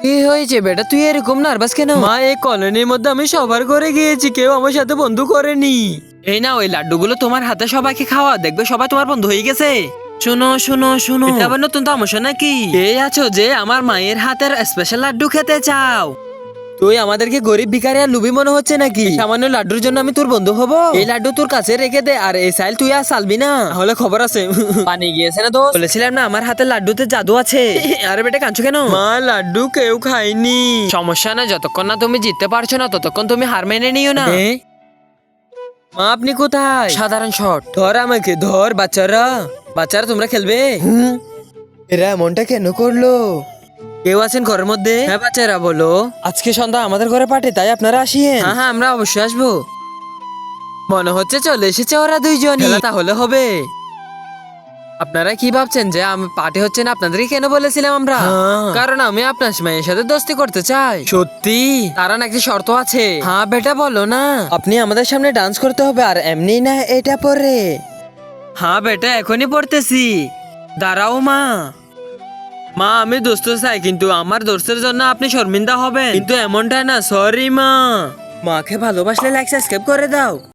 কি হয়েছে বেটা, তুই এরকম নার্ভাস কেন? মা, এই কলোনির মধ্যে আমি সবার ঘরে গিয়েছি, কেউ আমার সাথে বন্ধু করেনি। এই না, ওই লাড্ডুগুলো তোমার হাতে সবাইকে খাওয়া, দেখবে সবাই তোমার বন্ধু হয়ে গেছে। শুনো শুনো শুনো, এটা আবার নতুন তামাশা নাকি? এই আছো যে আমার মায়ের হাতের স্পেশাল লাড্ডু খেতে চাও? তুই আমাদেরকে গরিব ভিখারি আর লুবি মনে হচ্ছে নাকি? সামান্য লাড্ডুর জন্য আমি তোর বন্ধু হব? এই লাড্ডু তোর কাছে রেখে দে, আর এই সাইল তুই আর চালবি না, হলে খবর আছে। পানি গিয়েছে না দোস্ত? বলেছিলাম না আমার হাতে লাড্ডুতে জাদু আছে। আরে বেটা কাঁদছো কেন? মা, লাড্ডু কেউ খায়নি। সমস্যা না, যতক্ষণ না তুমি জিততে পারছো না ততক্ষণ তুমি হার মেনে নিও না। মা, আপনি কোথায়? সাধারণ শট। ধর আমাকে, ধর। বাচ্চারা তোমরা খেলবে? এরা এমনটা কেন করলো? কেউ আছেন ঘরের মধ্যে? হ্যাঁ বাচ্চারা, বলো। আজকে সন্ধ্যা আমাদের ঘরে পার্টি, তাই আপনারা আসিয়েন। হ্যাঁ হ্যাঁ, আমরা অবশ্যই আসবো। মনে হচ্ছে চলে এসেছে ওরা দুইজনই। খেলা তাহলে হবে। আপনারা কি ভাবছেন যে আমি পার্টি হচ্ছে না আপনাদেরকে কেন বলেছিলাম আমরা? কারণ আমি আপনার মেয়ের সাথে দোস্তি করতে চাই। সত্যি? তারা নাকি শর্ত আছে? হ্যাঁ বেটা, বলো না। আপনি আমাদের সামনে ডান্স করতে হবে, আর এমনি না এটা পরে। হ্যাঁ বেটা, এখনই পড়তেছি। দাঁড়াও মা। মা, আমি দোস্ত চাই, কিন্তু আমার দোস্তের জন্য আপনি শর্মিন্দা হবেন, কিন্তু এমনটা না। সরি মা। মাকে ভালোবাসলে লাইক সাবস্ক্রাইব করে দাও।